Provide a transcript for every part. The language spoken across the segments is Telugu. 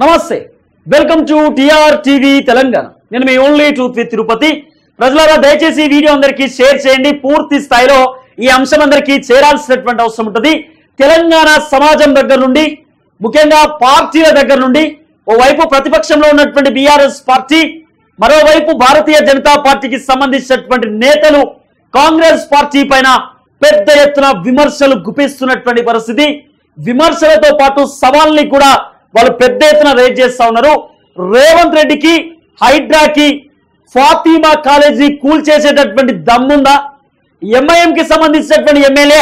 నమస్తే, welcome to TR TV Telangana. నేను మీ ఓన్లీ ట్రూత్ విత్ తిరుపతి. ప్రజలారా, దయచేసి ఈ వీడియో అందరికీ షేర్ చేయండి. పూర్తి స్థాయిలో ఈ అంశం అందరికీ చేరాల్సినటువంటి అవసరం ఉంటుంది. తెలంగాణ సమాజం దగ్గర నుండి, ముఖ్యంగా పార్టీల దగ్గర నుండి, ఓవైపు ప్రతిపక్షంలో ఉన్నటువంటి బీఆర్ఎస్ పార్టీ, మరోవైపు భారతీయ జనతా పార్టీకి సంబంధించినటువంటి నేతలు కాంగ్రెస్ పార్టీ పైన పెద్ద ఎత్తున విమర్శలు గుప్పిస్తున్నటువంటి పరిస్థితి. విమర్శలతో పాటు సవాల్ని కూడా వాళ్ళు పెద్ద ఎత్తున రేజ్ చేస్తా ఉన్నారు. రేవంత్ రెడ్డికి, హైడ్రాకి, ఫాతిమా కాలేజీ కూల్చేసేటటువంటి దమ్ముందా? ఎంఐఎంకి సంబంధించినటువంటి ఎమ్మెల్యే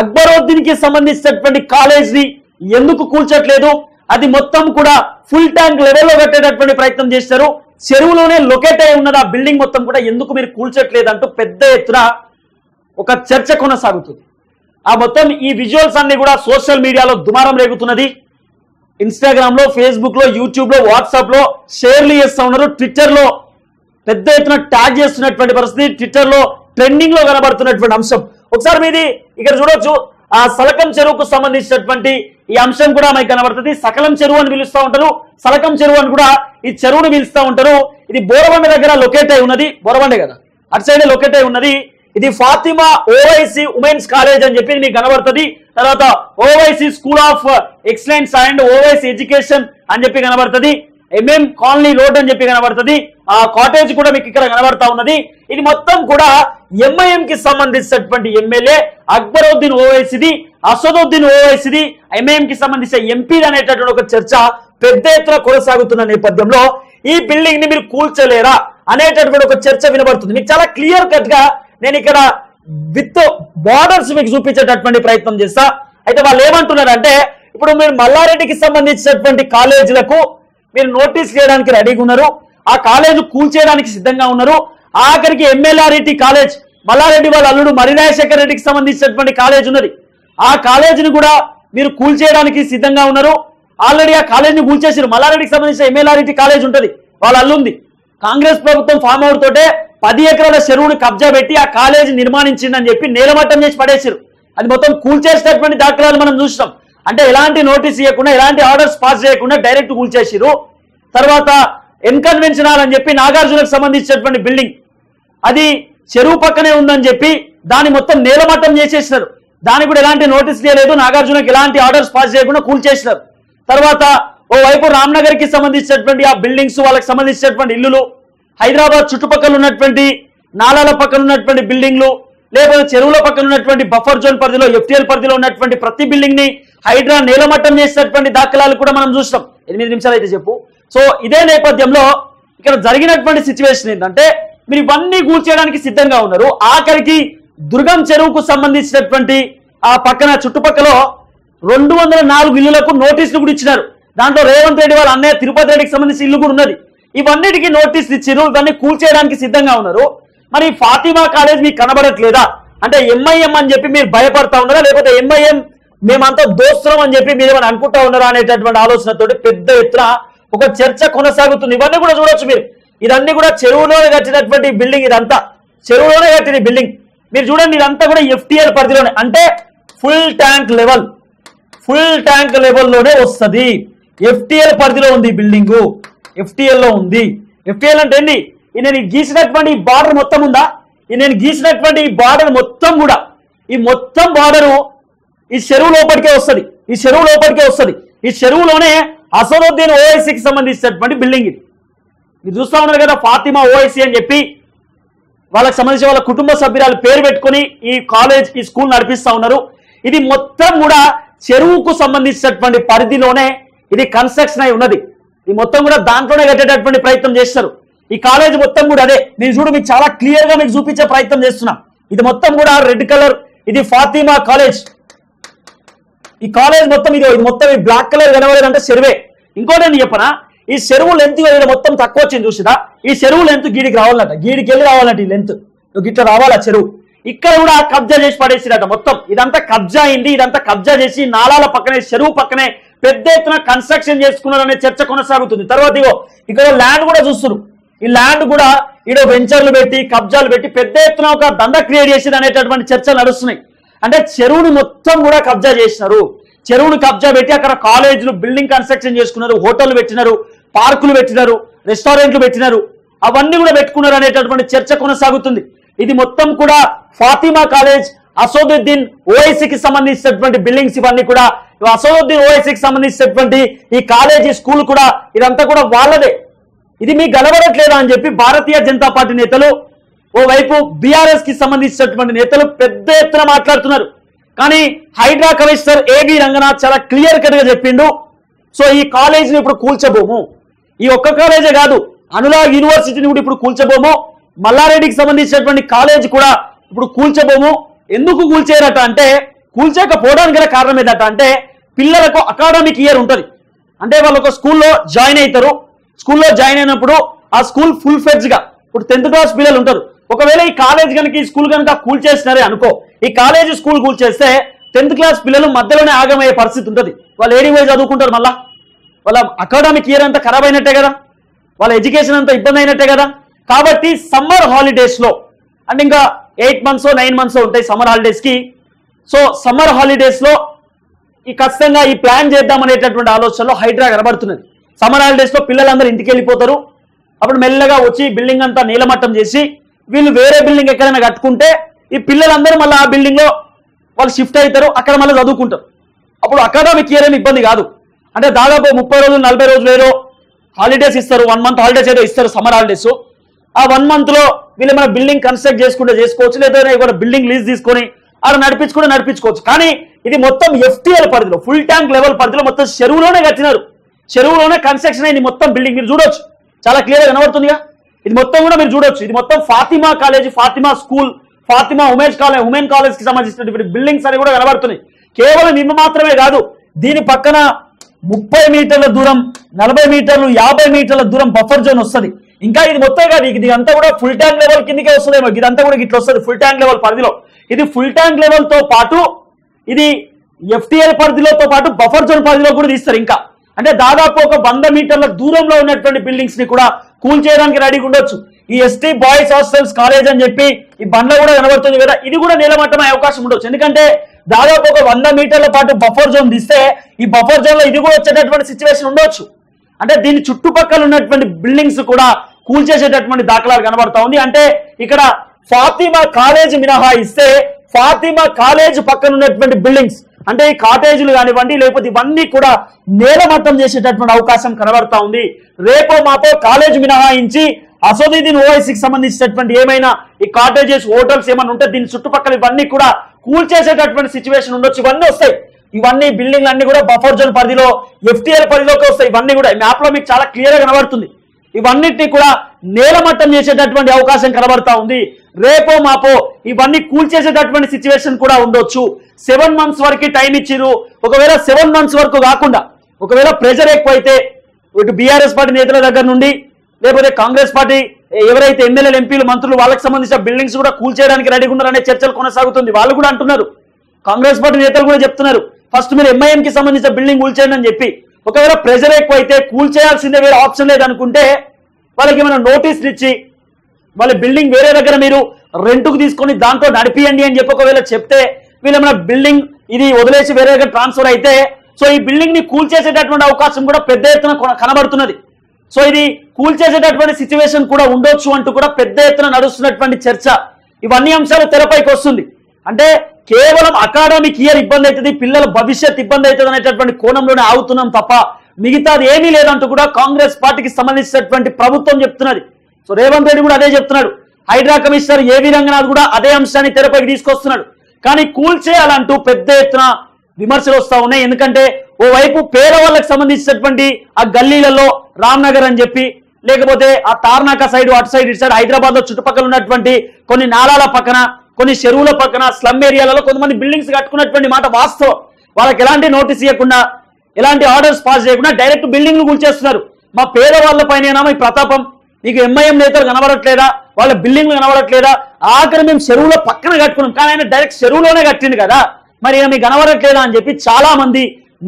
అక్బరుద్దీన్ కి సంబంధించినటువంటి కాలేజీని ఎందుకు కూల్చట్లేదు? అది మొత్తం కూడా ఫుల్ ట్యాంక్ లెవెల్లో కట్టేటటువంటి ప్రయత్నం చేశారు. చెరువులోనే లొకేట్ అయి ఉన్నది ఆ బిల్డింగ్ మొత్తం కూడా, ఎందుకు మీరు కూల్చట్లేదు అంటూ పెద్ద ఎత్తున ఒక చర్చ కొనసాగుతుంది. ఆ మొత్తం ఈ విజువల్స్ అన్ని కూడా సోషల్ మీడియాలో దుమారం రేగుతున్నది. ఇన్స్టాగ్రామ్ లో, ఫేస్బుక్ లో, యూట్యూబ్ లో, వాట్సాప్ లో షేర్లు చేస్తూ ఉన్నారు. ట్విట్టర్ లో పెద్ద ఎత్తున ట్యాగ్ చేస్తున్నటువంటి పరిస్థితి. ట్విట్టర్ లో ట్రెండింగ్ లో కనబడుతున్నటువంటి అంశం ఒకసారి మీది ఇక్కడ చూడొచ్చు. ఆ సలకం చెరువుకు సంబంధించినటువంటి ఈ అంశం కూడా మనకి కనబడుతుంది. సకలం చెరువు అని పిలుస్తూ ఉంటారు, సలకం చెరువు అని కూడా ఈ చెరువుని పిలుస్తూ ఉంటారు. ఇది బోరబండ దగ్గర లొకేట్ అయి ఉన్నది. బోరబండే కదా, అటు సైడ్ లొకేట్ అయి ఉన్నది. ఇది ఫాతిమా ఓవైసీ ఉమెన్స్ కాలేజ్ అని చెప్పి మీకు కనబడుతుంది. తర్వాత Owaisi school of excellence and Owaisi education అని చెప్పి కనబడుతుంది. ఎంఎం కాలనీ రోడ్ అని చెప్పి కనబడుతుంది. ఆ కాటేజ్ కూడా మీకు ఇక్కడ కనబడతా ఉన్నది. ఇది మొత్తం కూడా ఎంఐఎం కి సంబంధించినటువంటి ఎమ్మెల్యే అక్బరుద్దీన్ ఓవైసీది, అసదుద్దీన్ ఓవైసీది, ఎంఐఎం కి సంబంధించిన ఎంపీలు అనేటటువంటి ఒక చర్చ పెద్ద ఎత్తున కొనసాగుతున్న నేపథ్యంలో ఈ బిల్డింగ్ ని మీరు కూల్చలేరా అనేటటువంటి ఒక చర్చ వినబడుతుంది. మీకు చాలా క్లియర్ కట్ గా నేను ఇక్కడ విత్ బార్డర్స్ మీకు చూపించేటటువంటి ప్రయత్నం చేస్తా. అయితే వాళ్ళు ఏమంటున్నారంటే, ఇప్పుడు మీరు మల్లారెడ్డికి సంబంధించినటువంటి కాలేజీలకు మీరు నోటీస్ చేయడానికి రెడీగా ఉన్నారు, ఆ కాలేజ్ కూల్చేయడానికి సిద్ధంగా ఉన్నారు. ఆఖరికి ఎమ్మెల్యేఆర్ఈటీ కాలేజ్, మల్లారెడ్డి వాళ్ళ అల్లుడు మరిరాజశేఖర్ రెడ్డికి సంబంధించినటువంటి కాలేజ్ ఉన్నది, ఆ కాలేజీని కూడా మీరు కూల్చేయడానికి సిద్ధంగా ఉన్నారు. ఆల్రెడీ ఆ కాలేజీని కూల్చేసారు. మల్లారెడ్డికి సంబంధించిన ఎమ్మెల్యేఆర్ఈటీ కాలేజ్ ఉంటుంది, వాళ్ళ అల్లుంది. కాంగ్రెస్ ప్రభుత్వం ఫామ్ అవుట్ తోటే 10 ఎకరాల చెరువుని కబ్జా పెట్టి ఆ కాలేజీ నిర్మాణించిందని చెప్పి నేలమట్టం చేసి పడేసారు. అది మొత్తం కూల్చేసేటటువంటి దాఖలాలు మనం చూసినాం. అంటే ఎలాంటి నోటీస్ ఇవ్వకుండా, ఎలాంటి ఆర్డర్స్ పాస్ చేయకుండా డైరెక్ట్ కూల్చేసారు. తర్వాత ఎన్కన్వెన్షన్ హాల్ అని చెప్పి నాగార్జునకు సంబంధించినటువంటి బిల్డింగ్, అది చెరువు పక్కనే ఉందని చెప్పి దాన్ని మొత్తం నేలమట్టం చేసేసినారు. దానికి కూడా ఎలాంటి నోటీస్ చేయలేదు, నాగార్జునకి ఎలాంటి ఆర్డర్స్ పాస్ చేయకుండా కూల్చేసినారు. తర్వాత ఓవైపు రామ్నగర్ కి సంబంధించినటువంటి ఆ బిల్డింగ్స్, వాళ్ళకి సంబంధించినటువంటి ఇల్లులు, హైదరాబాద్ చుట్టుపక్కల ఉన్నటువంటి నాలాల పక్కన ఉన్నటువంటి బిల్డింగ్లు, లేకపోతే చెరువుల పక్కన ఉన్నటువంటి బఫర్ జోన్ పరిధిలో, ఎఫ్టీఎల్ పరిధిలో ఉన్నటువంటి ప్రతి బిల్డింగ్ ని హైడ్రా నేలమట్టం చేసినటువంటి దాఖలాలు కూడా మనం చూస్తాం. 8 నిమిషాలు అయితే చెప్పు. సో ఇదే నేపథ్యంలో ఇక్కడ జరిగినటువంటి సిచ్యువేషన్ ఏంటంటే, మీరు ఇవన్నీ కూల్చేయడానికి సిద్ధంగా ఉన్నారు. ఆఖరికి దుర్గం చెరువుకు సంబంధించినటువంటి ఆ పక్కన చుట్టుపక్కల 204 ఇళ్లకు నోటీసులు కూడా ఇచ్చినారు. దాంట్లో రేవంత్ రెడ్డి వాళ్ళ అన్నయ్య తిరుపతి రెడ్డికి సంబంధించి ఇల్లు కూడా ఉన్నది. ఇవన్నిటికీ నోటీసులు ఇచ్చారు, ఇవన్నీ కూల్చేయడానికి సిద్ధంగా ఉన్నారు. మరి ఫాతిమా కాలేజ్ మీకు కనబడట్లేదా అంటే ఎంఐఎం అని చెప్పి మీరు భయపడతా ఉన్నారా, లేకపోతే ఎంఐఎం మేమంతా దోస్తున్నాం అని చెప్పి మీరు ఏమైనా అనుకుంటా ఉన్నారా అనేటటువంటి ఆలోచనతో పెద్ద ఎత్తున ఒక చర్చ కొనసాగుతుంది. ఇవన్నీ కూడా చూడొచ్చు మీరు. ఇదన్నీ కూడా చెరువులోనే కట్టినటువంటి బిల్డింగ్, ఇదంతా చెరువులోనే కట్టిన బిల్డింగ్. మీరు చూడండి, ఇదంతా కూడా ఎఫ్టీఎల్ పరిధిలోనే, అంటే ఫుల్ ట్యాంక్ లెవెల్లోనే వస్తుంది. ఎఫ్టీఎల్ పరిధిలో ఉంది ఈ బిల్డింగ్, ఎఫ్టీఎల్ లో ఉంది. ఎఫ్టీఎల్ అంటే ఏంటి? నేను గీసినటువంటి ఈ బార్డర్ మొత్తం ఉందా, నేను గీసినటువంటి ఈ బార్డర్ మొత్తం కూడా, ఈ మొత్తం బార్డరు ఈ చెరువు లోపలికే వస్తుంది. ఈ చెరువులోనే అసదుద్దీన్ ఓవైసీకి సంబంధించినటువంటి బిల్డింగ్ ఇది. మీరు చూస్తా ఉన్నారు కదా, ఫాతిమా ఓవైసీ అని చెప్పి వాళ్ళకి సంబంధించి వాళ్ళ కుటుంబ సభ్యురాలు పేరు పెట్టుకుని ఈ కాలేజ్, ఈ స్కూల్ నడిపిస్తా ఉన్నారు. ఇది మొత్తం కూడా చెరువుకు సంబంధించినటువంటి పరిధిలోనే ఇది కన్స్ట్రక్షన్ అయి ఉన్నది. ఇది మొత్తం కూడా దాంట్లోనే కట్టేటటువంటి ప్రయత్నం చేస్తారు. ఈ కాలేజ్ మొత్తం కూడా అదే. నేను చూడు, మీకు చాలా క్లియర్ గా మీకు చూపించే ప్రయత్నం చేస్తున్నా. ఇది మొత్తం కూడా రెడ్ కలర్, ఇది ఫాతిమా కాలేజ్. ఈ కాలేజ్ మొత్తం ఇది మొత్తం ఈ బ్లాక్ కలర్ కనబడేదంటే చెరువే. ఇంకోటి నేను చెప్పనా, ఈ చెరువు లెంత్ మొత్తం తక్కువ వచ్చింది చూసిదా, ఈ చెరువు లెంత్ గీడికి రావాలంట, గీడికి వెళ్ళి రావాలంట ఈ లెంత్, ఇట్లా రావాలా చెరువు. ఇక్కడ కూడా కబ్జా చేసి పడేసిరట. మొత్తం ఇదంతా కబ్జా అయింది. ఇదంతా కబ్జా చేసి నాలాల పక్కనే, చెరువు పక్కనే పెద్ద ఎత్తున కన్స్ట్రక్షన్ చేసుకున్నారనే చర్చ కొనసాగుతుంది. తర్వాత ఇక్కడ ల్యాండ్ కూడా చూస్తున్నారు. ఈ ల్యాండ్ కూడా ఈడో వెంచర్లు పెట్టి, కబ్జాలు పెట్టి పెద్ద ఎత్తున ఒక దందా క్రియేట్ చేసింది అనేటటువంటి చర్చలు నడుస్తున్నాయి. అంటే చెరువుని మొత్తం కూడా కబ్జా చేసినారు. చెరువును కబ్జా పెట్టి అక్కడ కాలేజీలు బిల్డింగ్ కన్స్ట్రక్షన్ చేసుకున్నారు, హోటళ్లు పెట్టినారు, పార్కులు పెట్టినారు, రెస్టారెంట్లు పెట్టినారు, అవన్నీ కూడా పెట్టుకున్నారు అనేటటువంటి చర్చ కొనసాగుతుంది. ఇది మొత్తం కూడా ఫాతిమా కాలేజ్, అసదుద్దీన్ ఓవైసీకి సంబంధించినటువంటి బిల్డింగ్స్ ఇవన్నీ కూడా అసదుద్దీన్ ఓవైసీకి సంబంధించినటువంటి ఈ కాలేజీ స్కూల్ కూడా ఇదంతా కూడా వాళ్ళదే. ఇది మీకు గలవడట్లేదా అని చెప్పి భారతీయ జనతా పార్టీ నేతలు, ఓవైపు బీఆర్ఎస్ కి సంబంధించినటువంటి నేతలు పెద్ద ఎత్తున మాట్లాడుతున్నారు. కానీ హైడ్రా కమిషనర్ ఏబి రంగనాథ్ చాలా క్లియర్ కట్ గా చెప్పిండు, సో ఈ కాలేజీని ఇప్పుడు కూల్చబోము. ఈ ఒక్క కాలేజే కాదు, అనురాగ్ యూనివర్సిటీని కూడా ఇప్పుడు కూల్చబోము, మల్లారెడ్డికి సంబంధించినటువంటి కాలేజ్ కూడా ఇప్పుడు కూల్చబోము. ఎందుకు కూల్చేయరట అంటే, కూల్చేయకపోవడానికి గల కారణం ఏంటంట అంటే, పిల్లలకు అకాడమిక్ ఇయర్ ఉంటుంది. అంటే వాళ్ళు ఒక స్కూల్లో జాయిన్ అవుతారు, స్కూల్లో జాయిన్ అయినప్పుడు ఆ స్కూల్ ఫుల్ ఫ్లెడ్జ్ గా ఇప్పుడు 10th క్లాస్ పిల్లలు ఉంటారు. ఒకవేళ ఈ కాలేజ్ కనుక ఈ స్కూల్ కనుక కూల్చేసినారే అనుకో, ఈ కాలేజ్ స్కూల్ కూల్చేస్తే 10th క్లాస్ పిల్లలు మధ్యలోనే ఆగమయ్యే పరిస్థితి ఉంటుంది. వాళ్ళు ఏడి పోయి చదువుకుంటారు, మళ్ళా వాళ్ళ అకాడమిక్ ఇయర్ అంతా ఖరాబ్ అయినట్టే కదా, వాళ్ళ ఎడ్యుకేషన్ అంతా ఇబ్బంది అయినట్టే కదా. కాబట్టి సమ్మర్ హాలిడేస్ లో అంటే ఇంకా 8 months 9 months ఉంటాయి సమ్మర్ హాలిడేస్ కి. సో సమ్మర్ హాలిడేస్ లో ఈ ఖచ్చితంగా ఈ ప్లాన్ చేద్దాం అనేటటువంటి ఆలోచనలో హైడ్రా కనబడుతున్నది. సమ్మర్ హాలిడేస్ లో పిల్లలందరూ ఇంటికి వెళ్ళిపోతారు, అప్పుడు మెల్లగా వచ్చి బిల్డింగ్ అంతా నీలమట్టం చేసి వీళ్ళు వేరే బిల్డింగ్ ఎక్కడైనా కట్టుకుంటే ఈ పిల్లలందరూ మళ్ళీ ఆ బిల్డింగ్ లో వాళ్ళు షిఫ్ట్ అవుతారు, అక్కడ మళ్ళీ చదువుకుంటారు. అప్పుడు అకాడమిక్ ఇయర్ ఏమి ఇబ్బంది కాదు. అంటే దాదాపు 30 రోజులు 40 రోజులు ఏదో హాలిడేస్ ఇస్తారు, 1 month హాలిడేస్ ఏదో ఇస్తారు సమ్మర్ హాలిడేస్. ఆ 1 month లో వీళ్ళు మన బిల్డింగ్ కన్స్ట్రక్ట్ చేసుకుంటే చేసుకోవచ్చు, లేదా ఇక్కడ బిల్డింగ్ లీజ్ తీసుకొని అక్కడ నడిపించుకోవచ్చు. కానీ ఇది మొత్తం FTL పరిధిలో, ఫుల్ ట్యాంక్ లెవెల్ పరిధిలో మొత్తం చెరువులోనే కట్టినారు, చెరువులోనే కన్స్ట్రక్షన్ అయింది మొత్తం బిల్డింగ్. మీరు చూడొచ్చు, చాలా క్లియర్ గా కనబడుతుందిగా. ఇది మొత్తం కూడా మీరు చూడొచ్చు, ఇది మొత్తం Fatima college, Fatima school, Fatima women college కి సంబంధించినటువంటి బిల్డింగ్స్ అని కూడా కనబడుతున్నాయి. కేవలం ఇవి మాత్రమే కాదు, దీని పక్కన 30 మీటర్ల దూరం, 40 మీటర్లు, 50 మీటర్ల దూరం బఫర్ జోన్ వస్తుంది. ఇంకా ఇది మొత్తం కాదు, ఇది అంతా కూడా ఫుల్ ట్యాంక్ లెవెల్ కిందకే వస్తుందేమో, ఇదంతా కూడా ఇట్లా వస్తుంది ఫుల్ ట్యాంక్ లెవెల్ పరిధిలో. ఇది ఫుల్ ట్యాంక్ లెవెల్ తో పాటు ఇది FTL పరిధిలోతో పాటు బఫర్ జోన్ పరిధిలో కూడా తీస్తారు. ఇంకా అంటే దాదాపు ఒక 100 మీటర్ల దూరంలో ఉన్నటువంటి బిల్డింగ్స్ ని కూడా కూల్ చేయడానికి రెడీగా ఉండొచ్చు. ఈ ST బాయ్స్ హాస్టల్స్ కాలేజ్ అని చెప్పి ఈ బండ్ల కూడా కనబడుతుంది కదా, ఇది కూడా నీలమట్టమయ్యే అవకాశం ఉండొచ్చు. ఎందుకంటే దాదాపు ఒక 100 మీటర్ల పాటు బఫర్ జోన్ తీస్తే ఈ బఫర్ జోన్ లో ఇది కూడా వచ్చేటటువంటి సిచ్యువేషన్ ఉండొచ్చు. అంటే దీని చుట్టుపక్కల ఉన్నటువంటి బిల్డింగ్స్ కూడా కూల్చేసేటటువంటి దాఖలాలు కనబడతా ఉంది. అంటే ఇక్కడ ఫాతిమా కాలేజ్ మినహాయిస్తే ఫాతిమా కాలేజ్ పక్కన ఉన్నటువంటి బిల్డింగ్స్ అంటే ఈ కాటేజీలు కానివ్వండి, లేకపోతే ఇవన్నీ కూడా నేలమట్టం చేసేటటువంటి అవకాశం కనబడతా ఉంది. రేపో మాపో కాలేజ్ మినహాయించి అసదుద్దీన్ ఓవైసీకి సంబంధించినటువంటి ఏమైనా ఈ కాటేజెస్, హోటల్స్ ఏమైనా ఉంటే దీని చుట్టుపక్కల ఇవన్నీ కూడా కూల్చేసేటటువంటి సిచ్యువేషన్ ఉండొచ్చు. ఇవన్నీ వస్తాయి, ఇవన్నీ బిల్డింగ్లు అన్ని కూడా బఫర్ జోన్ పరిధిలో, FTL పరిధిలోకి వస్తాయి. ఇవన్నీ కూడా మ్యాప్ లో మీకు చాలా క్లియర్ గా కనబడుతుంది. ఇవన్నిటిని కూడా నేలమట్టం చేసేటటువంటి అవకాశం కనబడతా ఉంది. రేపో మాపో ఇవన్నీ కూల్చేసేటటువంటి సిచ్యువేషన్ కూడా ఉండొచ్చు. 7 months వరకు టైం ఇచ్చిరు. ఒకవేళ 7 months వరకు కాకుండా ఒకవేళ ప్రెషర్ ఎక్కువైతే ఇటు బీఆర్ఎస్ పార్టీ నేతల దగ్గర నుండి, లేకపోతే కాంగ్రెస్ పార్టీ ఎవరైతే ఎమ్మెల్యేలు, ఎంపీలు, మంత్రులు వాళ్ళకి సంబంధించిన బిల్డింగ్స్ కూడా కూల్చేయడానికి రెడీగా ఉన్నారనే చర్చలు కొనసాగుతుంది. వాళ్ళు కూడా అంటున్నారు, కాంగ్రెస్ పార్టీ నేతలు కూడా చెప్తున్నారు, ఫస్ట్ మీరు MIM కి సంబంధించిన బిల్డింగ్ కూల్చేయండి అని చెప్పి. ఒకవేళ ప్రెషర్ ఎక్కువైతే కూల్చేయాల్సిందే, వేరే ఆప్షన్ లేదనుకుంటే వాళ్ళకి ఏమైనా నోటీసులు ఇచ్చి వాళ్ళ బిల్డింగ్ వేరే దగ్గర మీరు రెంట్కు తీసుకొని దాంతో నడిపియండి అని చెప్పి ఒకవేళ చెప్తే వీళ్ళు ఏమైనా బిల్డింగ్ ఇది వదిలేసి వేరే దగ్గర ట్రాన్స్ఫర్ అయితే సో ఈ బిల్డింగ్ ని కూల్చేసేటటువంటి అవకాశం కూడా పెద్ద ఎత్తున కనబడుతున్నది. సో ఇది కూల్చేసేటటువంటి సిచ్యువేషన్ కూడా ఉండొచ్చు అంటూ కూడా పెద్ద ఎత్తున నడుస్తున్నటువంటి చర్చ. ఇవన్నీ అంశాలు తెరపైకి వస్తుంది. అంటే కేవలం అకాడమిక్ ఇయర్ ఇబ్బంది అవుతుంది, పిల్లల భవిష్యత్ ఇబ్బంది అవుతుంది అనేటటువంటి కోణంలోనే ఆగుతున్నాం తప్ప మిగతాది ఏమీ లేదంటూ కూడా కాంగ్రెస్ పార్టీకి సంబంధించినటువంటి ప్రభుత్వం చెప్తున్నది. సో రేవంత్ రెడ్డి కూడా అదే చెప్తున్నాడు, హైడ్రా కమిషనర్ ఏవి రంగనాథ్ కూడా అదే అంశాన్ని తెరపైకి తీసుకొస్తున్నాడు. కానీ కూల్చేయాలంటూ పెద్ద ఎత్తున విమర్శలు వస్తా ఉన్నాయి. ఎందుకంటే ఓవైపు పేదవాళ్ళకి సంబంధించినటువంటి ఆ గల్లీలలో రామ్నగర్ అని చెప్పి, లేకపోతే ఆ తార్నాక సైడ్, అటు సైడ్, ఇటు సైడ్ హైదరాబాద్ లో చుట్టుపక్కల ఉన్నటువంటి కొన్ని నాలాల పక్కన, కొన్ని చెరువుల పక్కన, స్లమ్ ఏరియాలలో కొంతమంది బిల్డింగ్స్ కట్టుకున్నటువంటి మాట వాస్తవం. వాళ్ళకి ఎలాంటి నోటీస్ ఇవ్వకుండా, ఎలాంటి ఆర్డర్స్ పాస్ చేయకుండా డైరెక్ట్ బిల్డింగ్లు కూల్చేస్తున్నారు. మా పేదవాళ్ళ పైన ఈ ప్రతాపం, నీకు MIM నేతలు కనబడట్లేదా, వాళ్ళ బిల్డింగ్లు కనబడట్లేదా, ఆఖరి మేము చెరువులో పక్కన కట్టుకున్నాం, కానీ ఆయన డైరెక్ట్ చెరువులోనే కట్టింది కదా, మరి మీకు కనబడట్లేదా అని చెప్పి చాలా మంది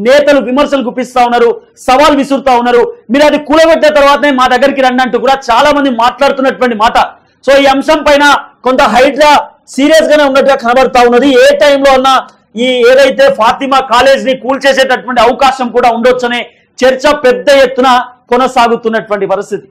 నేతలు విమర్శలు గుప్పిస్తా ఉన్నారు, సవాల్ విసురుతా ఉన్నారు. మీరు అది కూలగొట్టిన తర్వాతనే మా దగ్గరికి రండి అంటూ కూడా చాలా మంది మాట్లాడుతున్నటువంటి మాట. సో ఈ అంశం పైన కొంత హైడ్రా సీరియస్ గానే ఉన్నట్టుగా కనబడతా ఉన్నది. ఏ టైంలో అన్నా ఈ ఏదైతే ఫాతిమా కాలేజ్ ని కూల్చేసేటటువంటి అవకాశం కూడా ఉండొచ్చనే చర్చ పెద్ద ఎత్తున కొనసాగుతున్నటువంటి పరిస్థితి.